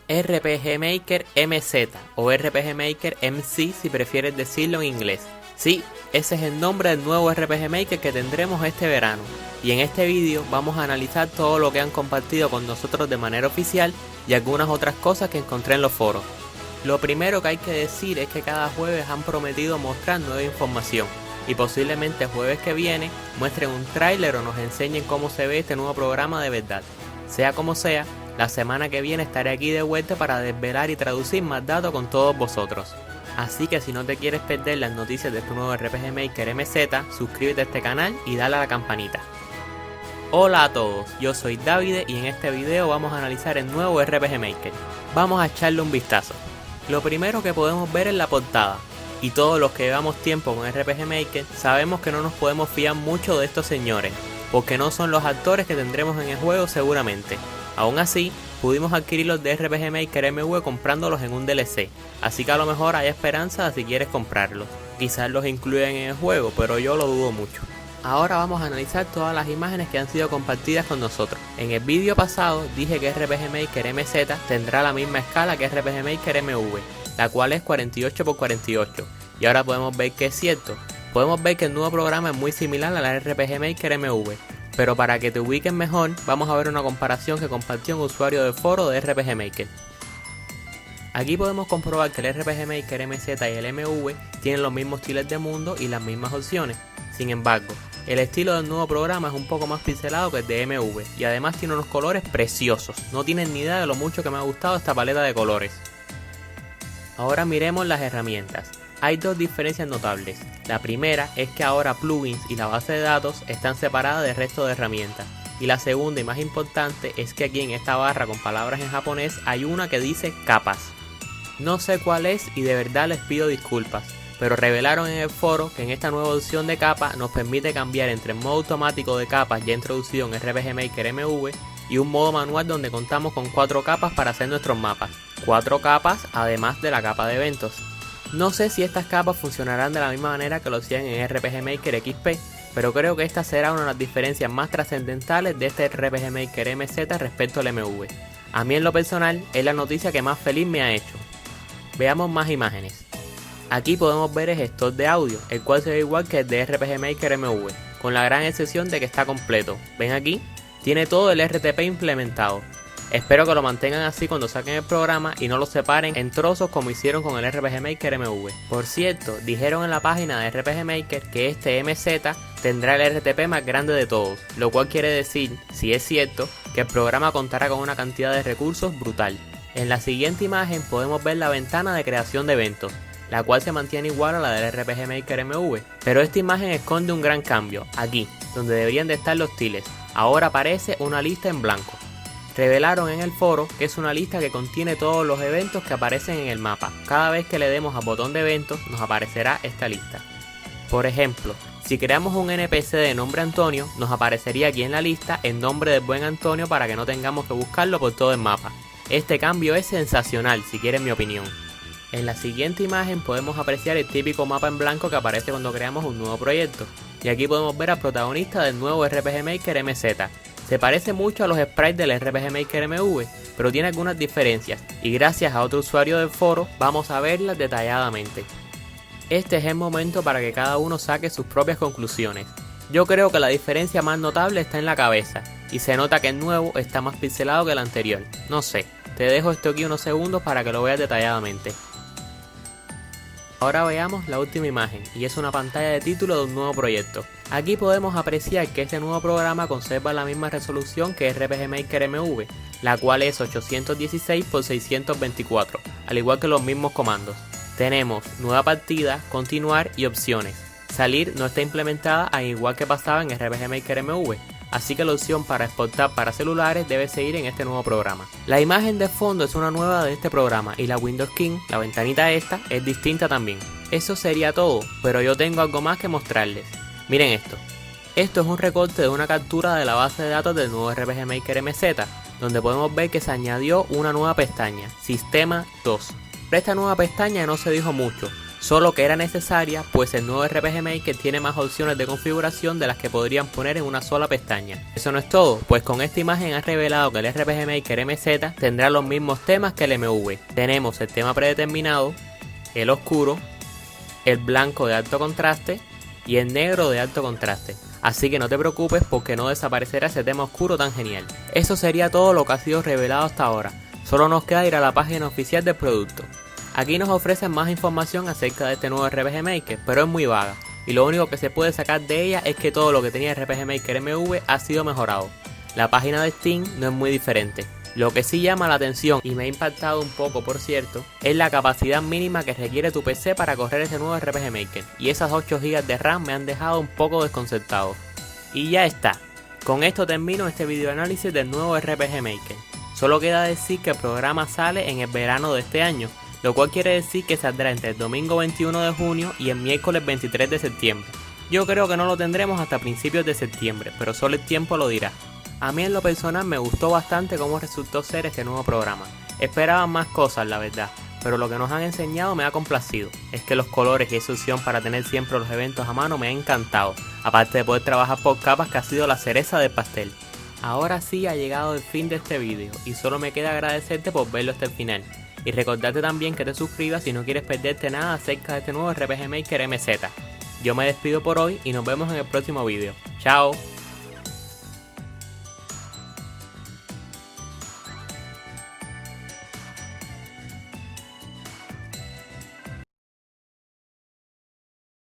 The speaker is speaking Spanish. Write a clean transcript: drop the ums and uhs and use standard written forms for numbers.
RPG Maker MZ o RPG Maker MC si prefieres decirlo en inglés. Sí, ese es el nombre del nuevo RPG Maker que tendremos este verano. Y en este vídeo vamos a analizar todo lo que han compartido con nosotros de manera oficial y algunas otras cosas que encontré en los foros. Lo primero que hay que decir es que cada jueves han prometido mostrar nueva información y posiblemente el jueves que viene muestren un tráiler o nos enseñen cómo se ve este nuevo programa de verdad. Sea como sea, la semana que viene estaré aquí de vuelta para desvelar y traducir más datos con todos vosotros. Así que si no te quieres perder las noticias de tu nuevo RPG Maker MZ, suscríbete a este canal y dale a la campanita. Hola a todos, yo soy Davide y en este video vamos a analizar el nuevo RPG Maker. Vamos a echarle un vistazo. Lo primero que podemos ver es la portada. Y todos los que llevamos tiempo con RPG Maker sabemos que no nos podemos fiar mucho de estos señores, porque no son los actores que tendremos en el juego seguramente. Aún así, pudimos adquirir los de RPG Maker MV comprándolos en un DLC, así que a lo mejor hay esperanza si quieres comprarlos. Quizás los incluyan en el juego, pero yo lo dudo mucho. Ahora vamos a analizar todas las imágenes que han sido compartidas con nosotros. En el vídeo pasado dije que RPG Maker MZ tendrá la misma escala que RPG Maker MV, la cual es 48×48, y ahora podemos ver que es cierto. Podemos ver que el nuevo programa es muy similar a la RPG Maker MV, pero para que te ubiquen mejor, vamos a ver una comparación que compartió un usuario de foro de RPG Maker. Aquí podemos comprobar que el RPG Maker MZ y el MV tienen los mismos estilos de mundo y las mismas opciones. Sin embargo, el estilo del nuevo programa es un poco más pixelado que el de MV y además tiene unos colores preciosos. No tienen ni idea de lo mucho que me ha gustado esta paleta de colores. Ahora miremos las herramientas. Hay dos diferencias notables. La primera es que ahora plugins y la base de datos están separadas del resto de herramientas. Y la segunda y más importante es que aquí en esta barra con palabras en japonés hay una que dice capas. No sé cuál es y de verdad les pido disculpas, pero revelaron en el foro que en esta nueva opción de capa nos permite cambiar entre el modo automático de capas ya introducido en RPG Maker MV y un modo manual donde contamos con 4 capas para hacer nuestros mapas. 4 capas además de la capa de eventos. No sé si estas capas funcionarán de la misma manera que lo hacían en RPG Maker XP, pero creo que esta será una de las diferencias más trascendentales de este RPG Maker MZ respecto al MV. A mí en lo personal es la noticia que más feliz me ha hecho. Veamos más imágenes. Aquí podemos ver el gestor de audio, el cual se ve igual que el de RPG Maker MV, con la gran excepción de que está completo. ¿Ven aquí? Tiene todo el RTP implementado. Espero que lo mantengan así cuando saquen el programa y no lo separen en trozos como hicieron con el RPG Maker MV. Por cierto, dijeron en la página de RPG Maker que este MZ tendrá el RTP más grande de todos, lo cual quiere decir, si es cierto, que el programa contará con una cantidad de recursos brutal. En la siguiente imagen podemos ver la ventana de creación de eventos, la cual se mantiene igual a la del RPG Maker MV, pero esta imagen esconde un gran cambio. Aquí, donde deberían de estar los tiles, ahora aparece una lista en blanco. Revelaron en el foro que es una lista que contiene todos los eventos que aparecen en el mapa. Cada vez que le demos al botón de eventos nos aparecerá esta lista. Por ejemplo, si creamos un NPC de nombre Antonio, nos aparecería aquí en la lista el nombre del buen Antonio para que no tengamos que buscarlo por todo el mapa. Este cambio es sensacional si quieren mi opinión. En la siguiente imagen podemos apreciar el típico mapa en blanco que aparece cuando creamos un nuevo proyecto. Y aquí podemos ver al protagonista del nuevo RPG Maker MZ. Se parece mucho a los sprites del RPG Maker MV, pero tiene algunas diferencias, y gracias a otro usuario del foro vamos a verlas detalladamente. Este es el momento para que cada uno saque sus propias conclusiones. Yo creo que la diferencia más notable está en la cabeza, y se nota que el nuevo está más pixelado que el anterior. No sé, te dejo esto aquí unos segundos para que lo veas detalladamente. Ahora veamos la última imagen, y es una pantalla de título de un nuevo proyecto. Aquí podemos apreciar que este nuevo programa conserva la misma resolución que RPG Maker MV, la cual es 816×624, al igual que los mismos comandos. Tenemos nueva partida, continuar y opciones. Salir no está implementada al igual que pasaba en RPG Maker MV, así que la opción para exportar para celulares debe seguir en este nuevo programa. La imagen de fondo es una nueva de este programa y la Windows Skin, la ventanita esta, es distinta también. Eso sería todo, pero yo tengo algo más que mostrarles. Miren esto. Esto es un recorte de una captura de la base de datos del nuevo RPG Maker MZ, donde podemos ver que se añadió una nueva pestaña, Sistema 2. Pero esta nueva pestaña no se dijo mucho, solo que era necesaria pues el nuevo RPG Maker tiene más opciones de configuración de las que podrían poner en una sola pestaña. Eso no es todo, pues con esta imagen han revelado que el RPG Maker MZ tendrá los mismos temas que el MV. Tenemos el tema predeterminado, el oscuro, el blanco de alto contraste y el negro de alto contraste. Así que no te preocupes porque no desaparecerá ese tema oscuro tan genial. Eso sería todo lo que ha sido revelado hasta ahora. Solo nos queda ir a la página oficial del producto. Aquí nos ofrecen más información acerca de este nuevo RPG Maker, pero es muy vaga. Y lo único que se puede sacar de ella es que todo lo que tenía el RPG Maker MV ha sido mejorado. La página de Steam no es muy diferente. Lo que sí llama la atención y me ha impactado un poco por cierto, es la capacidad mínima que requiere tu PC para correr este nuevo RPG Maker. Y esas 8 GB de RAM me han dejado un poco desconcertado. Y ya está. Con esto termino este video análisis del nuevo RPG Maker. Solo queda decir que el programa sale en el verano de este año, lo cual quiere decir que saldrá entre el domingo 21 de junio y el miércoles 23 de septiembre. Yo creo que no lo tendremos hasta principios de septiembre, pero solo el tiempo lo dirá. A mí en lo personal me gustó bastante cómo resultó ser este nuevo programa. Esperaba más cosas la verdad, pero lo que nos han enseñado me ha complacido. Es que los colores y esa opción para tener siempre los eventos a mano me ha encantado, aparte de poder trabajar por capas que ha sido la cereza del pastel. Ahora sí ha llegado el fin de este vídeo y solo me queda agradecerte por verlo hasta el final. Y recordarte también que te suscribas si no quieres perderte nada acerca de este nuevo RPG Maker MZ. Yo me despido por hoy y nos vemos en el próximo vídeo. ¡Chao!